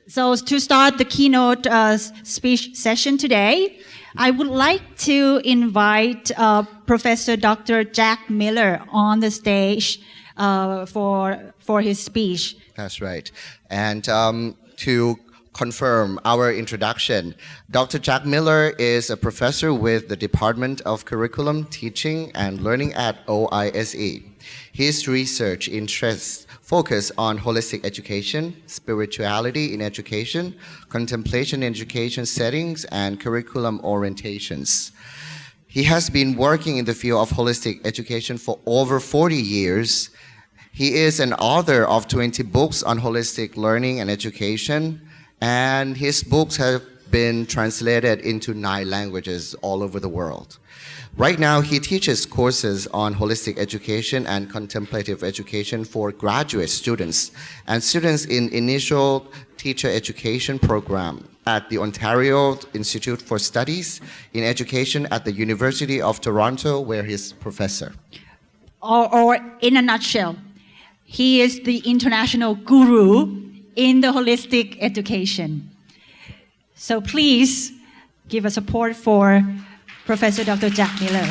So to start the keynote speech session today, I would like to invite Professor Dr. Jack Miller on the stage for his speech. That's right. And to confirm our introduction, Dr. Jack Miller is a professor with the Department of Curriculum, Teaching and Learning at OISE. His research interests focus on holistic education, spirituality in education, contemplation in education settings, and curriculum orientations. He has been working in the field of holistic education for over 40 years. He is an author of 20 books on holistic learning and education, and his books have been translated into 9 languages all over the world. Right now, he teaches courses on holistic education and contemplative education for graduate students and students in initial teacher education program at the Ontario Institute for Studies in Education at the University of Toronto, where he's professor. Or in a nutshell, he is the international guru in the holistic education. So please give a support for Professor Dr. Jack Miller.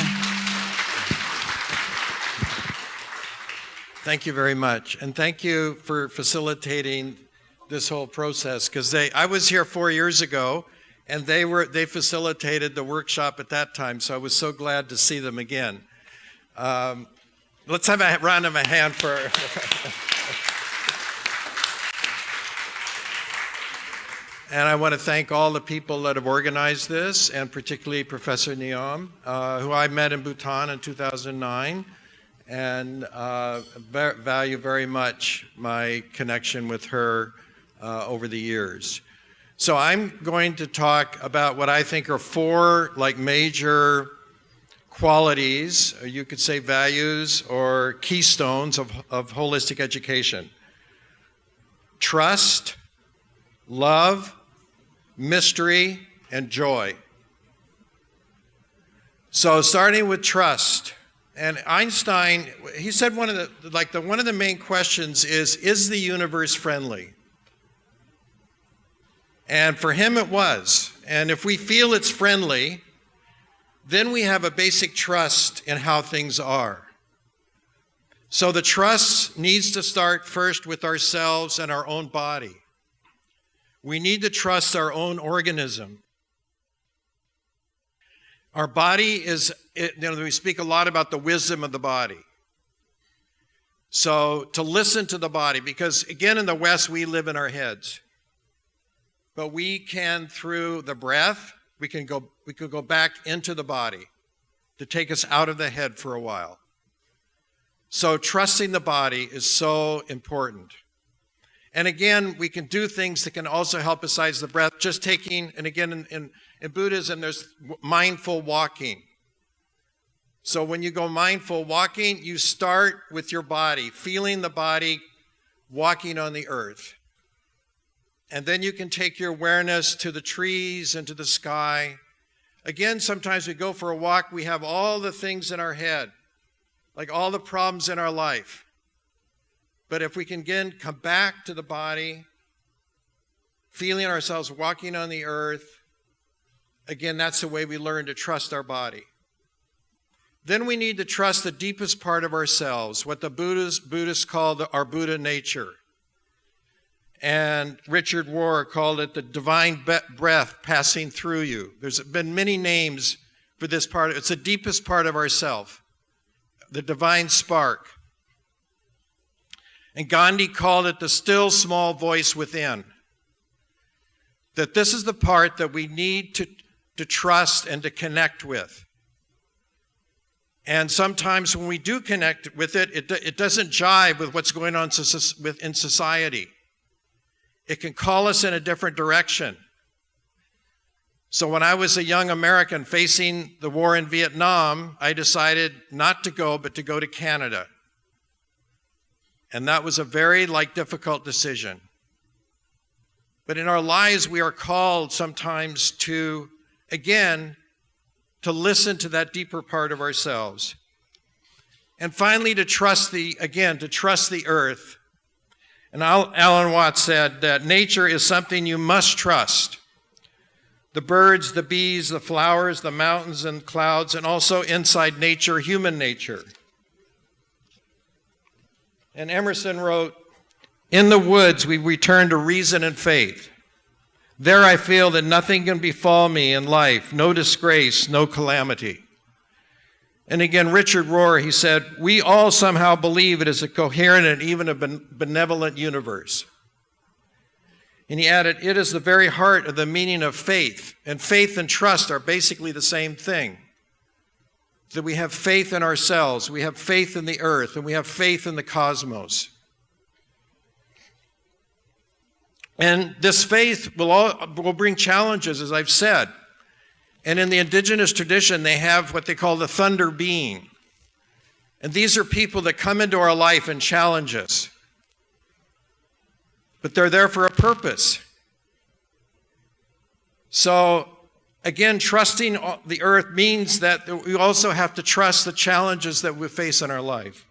Thank you very much, and thank you for facilitating this whole process, because I was here 4 years ago, and they facilitated the workshop at that time, so I was so glad to see them again. Let's have a round of a hand for And I want to thank all the people that have organized this, and particularly Professor Neom, who I met in Bhutan in 2009, and value very much my connection with her over the years. So I'm going to talk about what I think are 4 major qualities, or you could say values or keystones of holistic education. Trust, love, mystery, and joy. So starting with trust, and Einstein, he said one of the main questions is the universe friendly? And for him it was. And if we feel it's friendly, then we have a basic trust in how things are. So the trust needs to start first with ourselves and our own body. We need to trust our own organism. Our body is, we speak a lot about the wisdom of the body. So to listen to the body, because again in the West we live in our heads. But we can, through the breath, we could go back into the body to take us out of the head for a while. So trusting the body is so important. And again, we can do things that can also help besides the breath, just taking, and again in Buddhism, there's mindful walking. So when you go mindful walking, you start with your body, feeling the body walking on the earth. And then you can take your awareness to the trees and to the sky. Again, sometimes we go for a walk, we have all the things in our head, like all the problems in our life. But if we can again come back to the body, feeling ourselves walking on the earth, again, that's the way we learn to trust our body. Then we need to trust the deepest part of ourselves, what the Buddhists call our Buddha nature. And Richard Rohr called it the divine breath passing through you. There's been many names for this part. It's the deepest part of ourself, the divine spark. And Gandhi called it the still small voice within. That this is the part that we need to trust and to connect with. And sometimes when we do connect with it, it doesn't jive with what's going on in society. It can call us in a different direction. So when I was a young American facing the war in Vietnam, I decided not to go, but to go to Canada. And that was a very difficult decision. But in our lives, we are called sometimes to, again, to listen to that deeper part of ourselves. And finally, to trust the earth. And Alan Watts said that nature is something you must trust. The birds, the bees, the flowers, the mountains and clouds, and also inside nature, human nature. And Emerson wrote, "In the woods we return to reason and faith. There I feel that nothing can befall me in life, no disgrace, no calamity." And again, Richard Rohr, he said, "We all somehow believe it is a coherent and even a benevolent universe." And he added, "It is the very heart of the meaning of faith." And faith and trust are basically the same thing. That we have faith in ourselves, we have faith in the earth, and we have faith in the cosmos. And this faith will bring challenges, as I've said. And in the indigenous tradition, they have what they call the thunder being. And these are people that come into our life and challenge us. But they're there for a purpose. So, again, trusting the earth means that we also have to trust the challenges that we face in our life.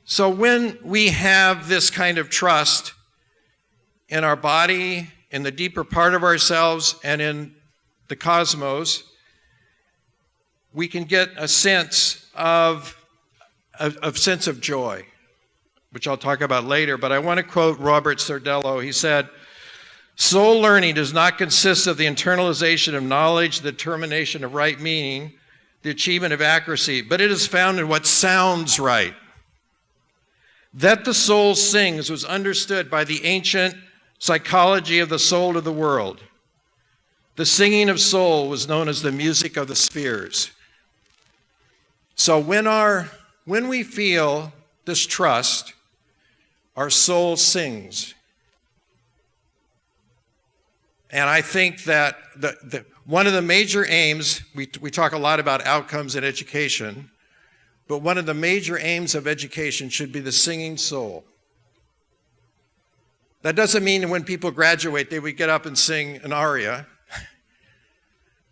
So when we have this kind of trust in our body, in the deeper part of ourselves, and in the cosmos, we can get a sense of joy, which I'll talk about later. But I want to quote Robert Sardello. He said, "Soul learning does not consist of the internalization of knowledge, the determination of right meaning, the achievement of accuracy, but it is found in what sounds right. That the soul sings was understood by the ancient psychology of the soul of the world. The singing of soul was known as the music of the spheres." So when we feel this trust, our soul sings. And I think that one of the major aims, we talk a lot about outcomes in education, but one of the major aims of education should be the singing soul. That doesn't mean that when people graduate, they would get up and sing an aria.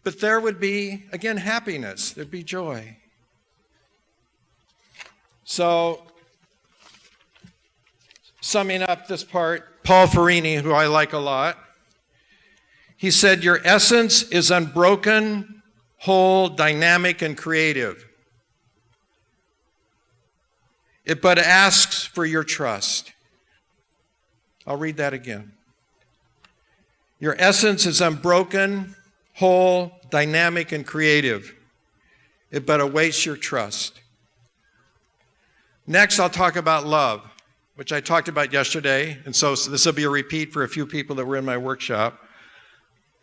But there would be, again, happiness. There'd be joy. So, summing up this part, Paul Farini, who I like a lot, he said, "Your essence is unbroken, whole, dynamic, and creative. It but asks for your trust." I'll read that again. "Your essence is unbroken, whole, dynamic, and creative. It but awaits your trust." Next, I'll talk about love, which I talked about yesterday, and so this will be a repeat for a few people that were in my workshop.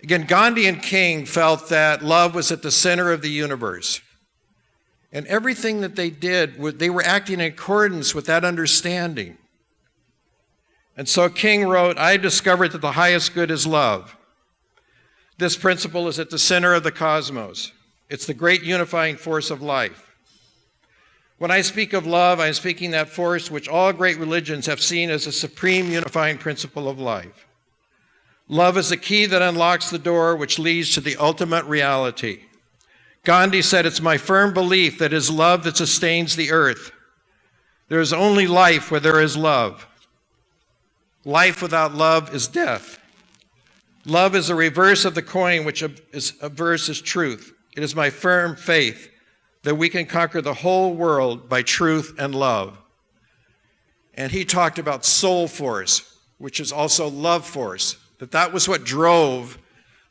Again, Gandhi and King felt that love was at the center of the universe. And everything that they did, they were acting in accordance with that understanding. And so King wrote, "I discovered that the highest good is love. This principle is at the center of the cosmos. It's the great unifying force of life. When I speak of love, I am speaking that force which all great religions have seen as a supreme unifying principle of life. Love is the key that unlocks the door which leads to the ultimate reality. Gandhi said, it's my firm belief that it is love that sustains the earth. There is only life where there is love. Life without love is death. Love is the reverse of the coin which is averse is truth. It is my firm faith that we can conquer the whole world by truth and love." And he talked about soul force, which is also love force, that was what drove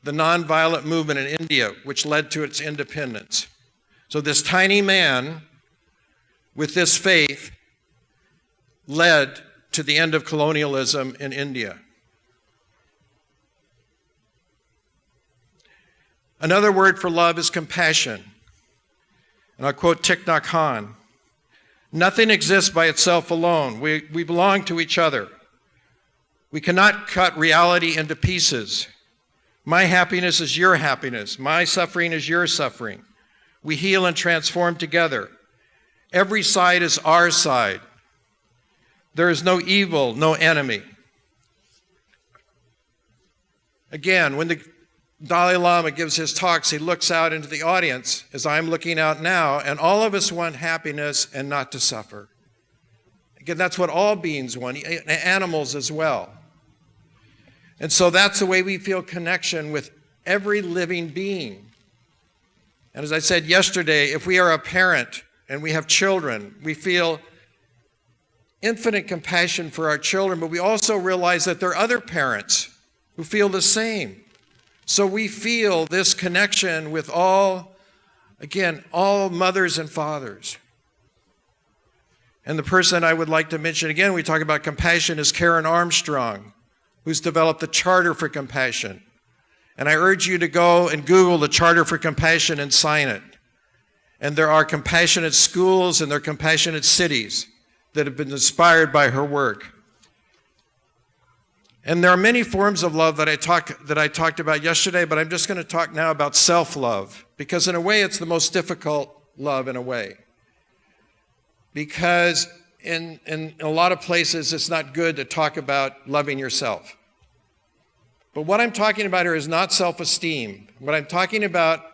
the nonviolent movement in India, which led to its independence. So this tiny man with this faith led to the end of colonialism in India. Another word for love is compassion. And I'll quote Thich Nhat Hanh. "Nothing exists by itself alone. We belong to each other. We cannot cut reality into pieces. My happiness is your happiness. My suffering is your suffering. We heal and transform together. Every side is our side. There is no evil, no enemy." Again, when the Dalai Lama gives his talks, he looks out into the audience, as I'm looking out now, and all of us want happiness and not to suffer. Again, that's what all beings want, animals as well. And so that's the way we feel connection with every living being. And as I said yesterday, if we are a parent and we have children, we feel infinite compassion for our children, but we also realize that there are other parents who feel the same. So we feel this connection with all mothers and fathers. And the person I would like to mention again, we talk about compassion, is Karen Armstrong, who's developed the Charter for Compassion. And I urge you to go and Google the Charter for Compassion and sign it. And there are compassionate schools and there are compassionate cities that have been inspired by her work. And there are many forms of love that I talked about yesterday, but I'm just going to talk now about self-love, because in a way it's the most difficult love in a way. Because in a lot of places it's not good to talk about loving yourself. But what I'm talking about here is not self-esteem. What I'm talking about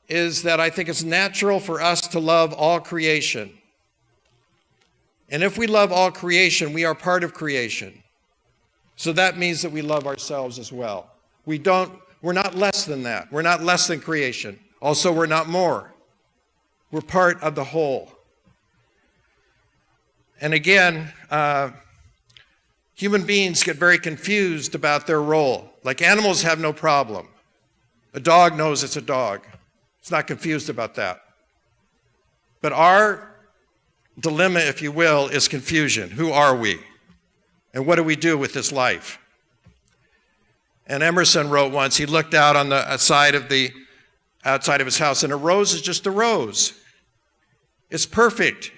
is that I think it's natural for us to love all creation. And if we love all creation, we are part of creation. So that means that we love ourselves as well. We're not less than that. We're not less than creation. Also, we're not more. We're part of the whole. And again, human beings get very confused about their role. Like animals have no problem. A dog knows it's a dog. It's not confused about that. But our dilemma, if you will, is confusion. Who are we? And what do we do with this life? And Emerson wrote once, he looked out on the outside of his house, and a rose is just a rose. It's perfect.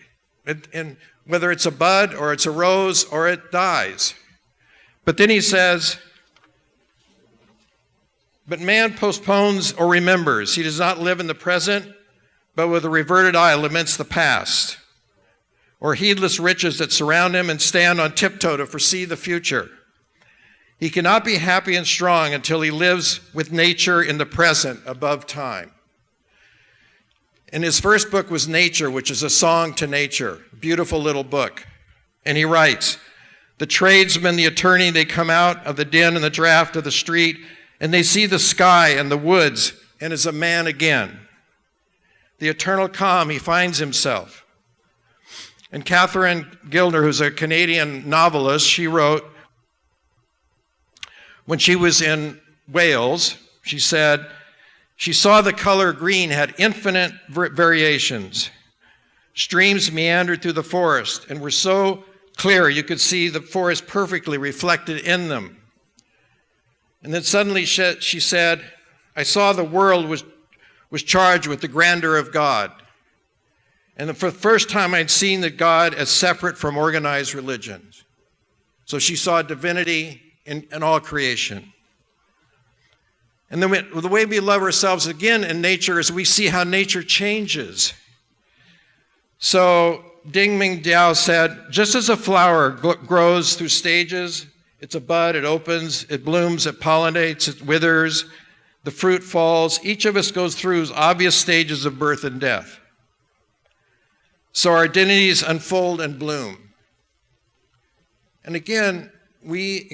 And whether it's a bud or it's a rose or it dies. But then he says, but man postpones or remembers. He does not live in the present, but with a reverted eye laments the past, or heedless riches that surround him and stand on tiptoe to foresee the future. He cannot be happy and strong until he lives with nature in the present above time. And his first book was Nature, which is a song to nature, beautiful little book. And he writes, the tradesman, the attorney, they come out of the din and the draft of the street, and they see the sky and the woods, and is a man again. The eternal calm, he finds himself. And Catherine Gildner, who's a Canadian novelist, she wrote, when she was in Wales, she said, she saw the color green had infinite variations. Streams meandered through the forest and were so clear you could see the forest perfectly reflected in them. And then suddenly she said, I saw the world was charged with the grandeur of God. And for the first time I'd seen that God as separate from organized religions. So she saw divinity in all creation. And then the way we love ourselves again in nature is we see how nature changes. So Ding Ming Diao said, just as a flower grows through stages, it's a bud, it opens, it blooms, it pollinates, it withers, the fruit falls. Each of us goes through obvious stages of birth and death. So our identities unfold and bloom. And again, we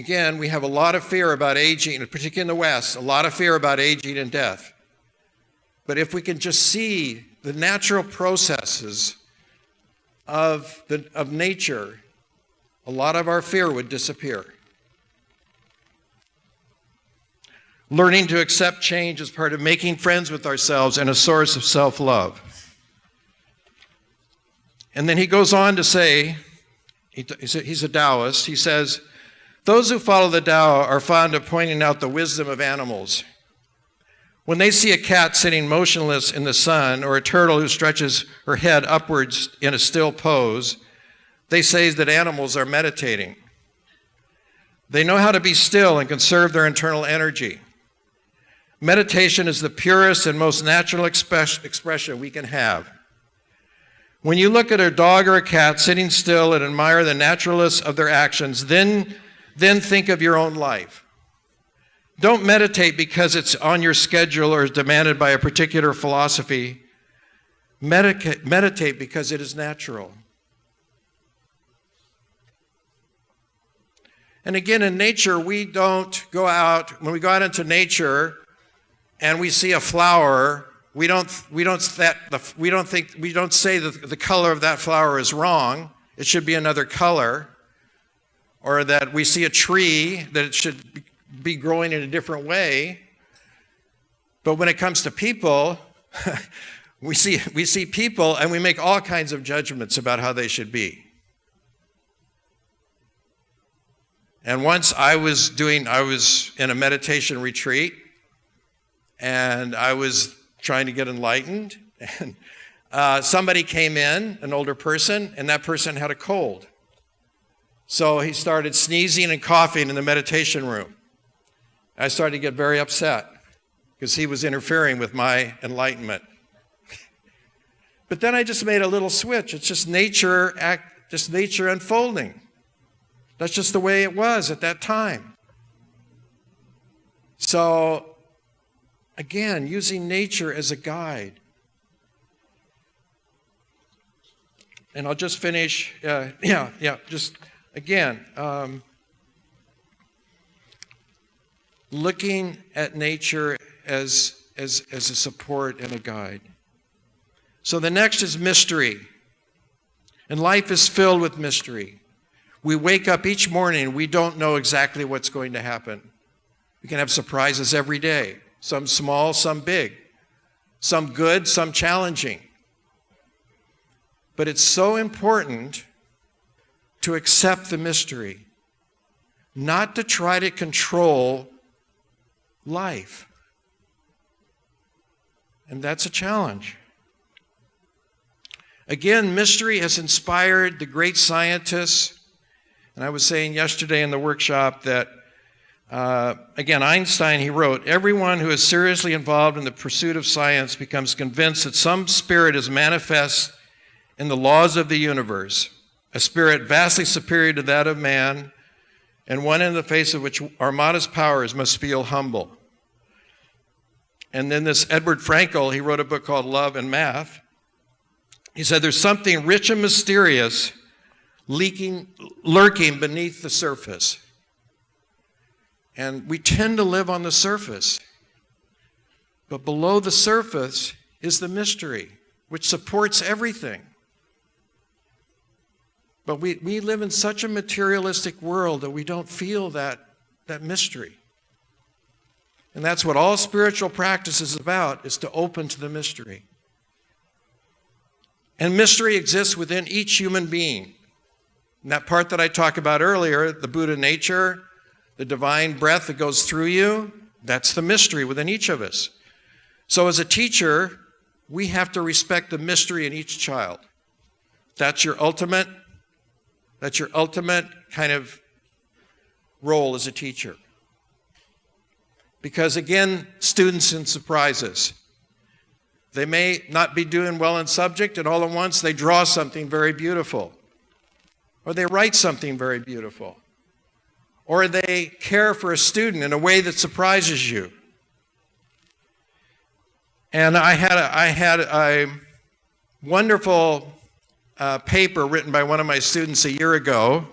have a lot of fear about aging, particularly in the West, a lot of fear about aging and death. But if we can just see the natural processes of nature, a lot of our fear would disappear. Learning to accept change is part of making friends with ourselves and a source of self-love. And then he goes on to say, he's a Taoist, he says, those who follow the Tao are fond of pointing out the wisdom of animals. When they see a cat sitting motionless in the sun or a turtle who stretches her head upwards in a still pose, they say that animals are meditating. They know how to be still and conserve their internal energy. Meditation is the purest and most natural expression we can have. When you look at a dog or a cat sitting still and admire the naturalness of their actions, then think of your own life. Don't meditate because it's on your schedule or is demanded by a particular philosophy. Meditate because it is natural. And again, in nature, we don't go out, when we go out into nature and we see a flower, we don't say that the color of that flower is wrong. It should be another color. Or that we see a tree, that it should be growing in a different way. But when it comes to people, we see people and we make all kinds of judgments about how they should be. And once I was in a meditation retreat, and I was trying to get enlightened, and somebody came in, an older person, and that person had a cold. So he started sneezing and coughing in the meditation room. I started to get very upset because he was interfering with my enlightenment. But then I just made a little switch. It's just nature unfolding. That's just the way it was at that time. So, again, using nature as a guide. And I'll just finish. Just again, looking at nature as a support and a guide. So the next is mystery. And life is filled with mystery. We wake up each morning, we don't know exactly what's going to happen. We can have surprises every day, some small, some big, some good, some challenging. But it's so important to accept the mystery, not to try to control life. And that's a challenge. Again, mystery has inspired the great scientists. And I was saying yesterday in the workshop that, again, Einstein, he wrote, everyone who is seriously involved in the pursuit of science becomes convinced that some spirit is manifest in the laws of the universe, a spirit vastly superior to that of man, and one in the face of which our modest powers must feel humble. And then this Edward Frankl, he wrote a book called Love and Math. He said there's something rich and mysterious lurking beneath the surface. And we tend to live on the surface. But below the surface is the mystery, which supports everything. But we live in such a materialistic world that we don't feel that mystery. And that's what all spiritual practice is about, is to open to the mystery. And mystery exists within each human being. And that part that I talked about earlier, the Buddha nature, the divine breath that goes through you, that's the mystery within each of us. So as a teacher, we have to respect the mystery in each child. That's your ultimate kind of role as a teacher. Because again, students and surprises. They may not be doing well in subject, and all at once they draw something very beautiful. Or they write something very beautiful. Or they care for a student in a way that surprises you. And I had a wonderful paper written by one of my students a year ago.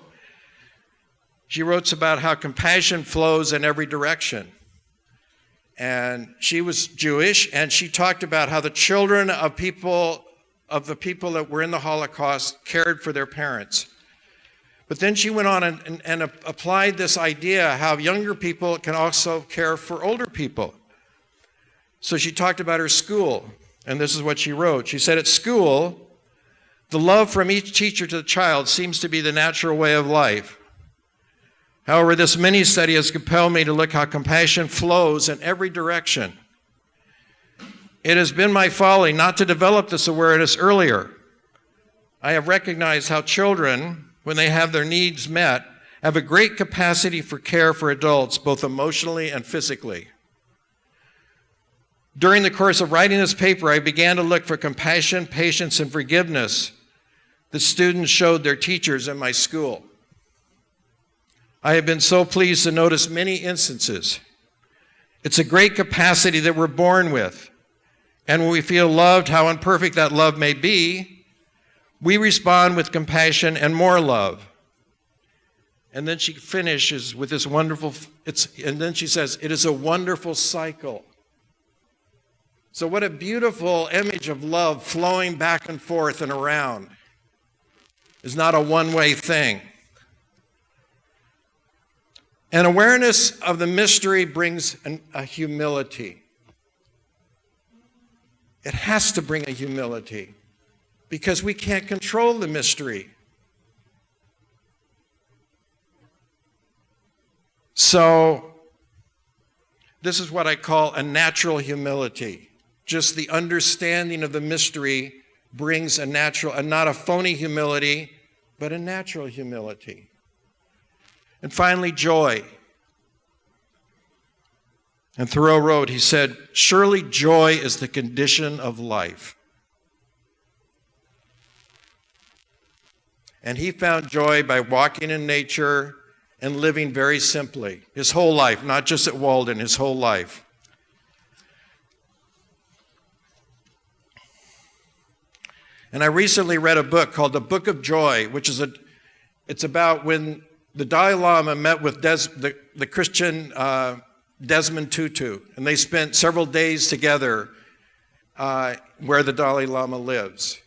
She wrote about how compassion flows in every direction. And she was Jewish, and she talked about how the children of the people that were in the Holocaust cared for their parents. But then she went on and applied this idea how younger people can also care for older people. So she talked about her school, and this is what she wrote. She said, at school, the love from each teacher to the child seems to be the natural way of life. However, this mini-study has compelled me to look how compassion flows in every direction. It has been my folly not to develop this awareness earlier. I have recognized how children, when they have their needs met, have a great capacity for care for adults, both emotionally and physically. During the course of writing this paper, I began to look for compassion, patience, and forgiveness that students showed their teachers in my school. I have been so pleased to notice many instances. It's a great capacity that we're born with. And when we feel loved, how imperfect that love may be, we respond with compassion and more love. And then she finishes with this wonderful, and then she says, it is a wonderful cycle. So what a beautiful image of love flowing back and forth and around. It's not a one-way thing. An awareness of the mystery brings a humility. It has to bring a humility because we can't control the mystery. So this is what I call a natural humility. Just the understanding of the mystery brings a natural, and not a phony humility, but a natural humility. And finally, joy. And Thoreau wrote, he said, surely joy is the condition of life. And he found joy by walking in nature and living very simply. His whole life, not just at Walden, his whole life. And I recently read a book called The Book of Joy, which is it's about when the Dalai Lama met with the Christian Desmond Tutu, and they spent several days together where the Dalai Lama lives.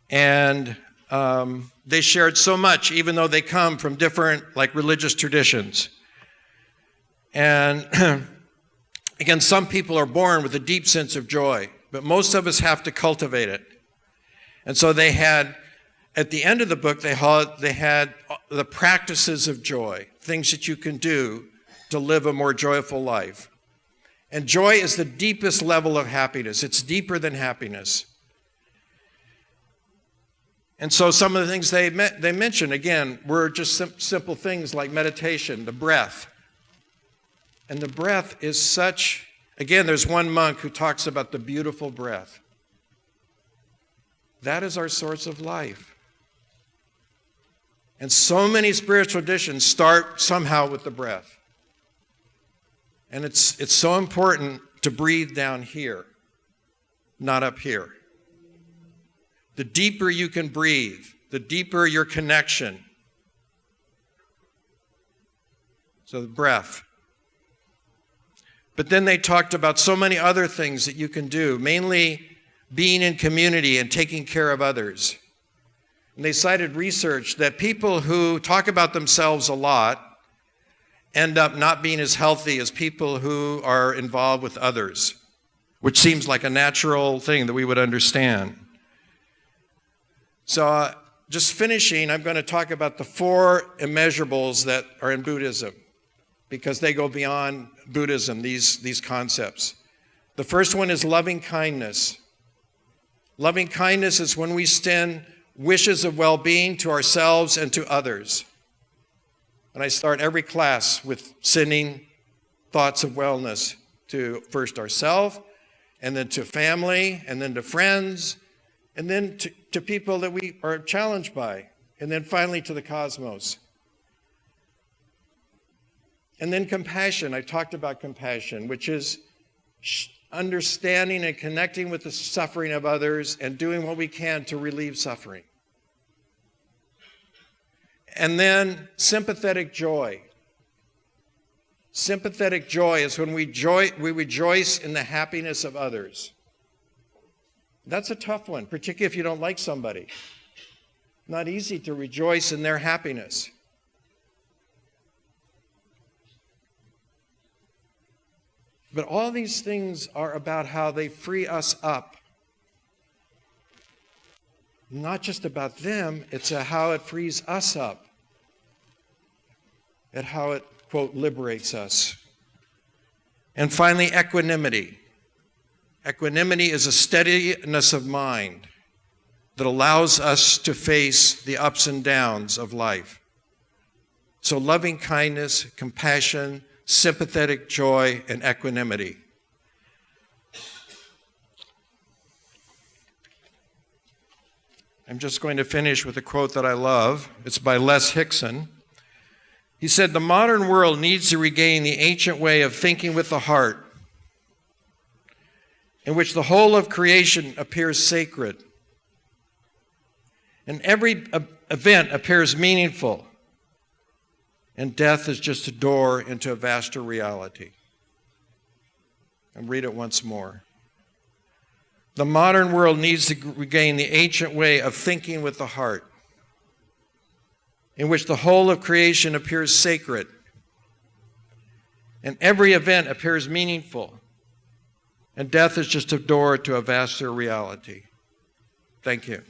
And they shared so much, even though they come from different religious traditions. And again, some people are born with a deep sense of joy, but most of us have to cultivate it. And so they had, at the end of the book, they had the practices of joy, things that you can do to live a more joyful life. And joy is the deepest level of happiness. It's deeper than happiness. And so some of the things they mentioned, again, were just simple things like meditation, the breath. And the breath is such, again, there's one monk who talks about the beautiful breath. That is our source of life. And so many spiritual traditions start somehow with the breath. And it's so important to breathe down here, not up here. The deeper you can breathe, the deeper your connection. So the breath. But then they talked about so many other things that you can do, mainly being in community and taking care of others. And they cited research that people who talk about themselves a lot end up not being as healthy as people who are involved with others, which seems like a natural thing that we would understand. So just finishing, I'm going to talk about the 4 immeasurables that are in Buddhism, because they go beyond Buddhism, these concepts. The first one is loving kindness. Loving kindness is when we extend wishes of well-being to ourselves and to others. And I start every class with sending thoughts of wellness to first ourselves, and then to family, and then to friends, and then to people that we are challenged by, and then finally to the cosmos. And then compassion. I talked about compassion, which is understanding and connecting with the suffering of others and doing what we can to relieve suffering. And then sympathetic joy. Sympathetic joy is when we rejoice in the happiness of others. That's a tough one, particularly if you don't like somebody. Not easy to rejoice in their happiness. But all these things are about how they free us up. Not just about them, it's how it frees us up. And how it, quote, liberates us. And finally, equanimity. Equanimity is a steadiness of mind that allows us to face the ups and downs of life. So loving kindness, compassion, sympathetic joy, and equanimity. I'm just going to finish with a quote that I love. It's by Les Hickson. He said, "The modern world needs to regain the ancient way of thinking with the heart, in which the whole of creation appears sacred, and every event appears meaningful, and death is just a door into a vaster reality. And read it once more. The modern world needs to regain the ancient way of thinking with the heart, in which the whole of creation appears sacred, and every event appears meaningful, and death is just a door to a vaster reality. Thank you.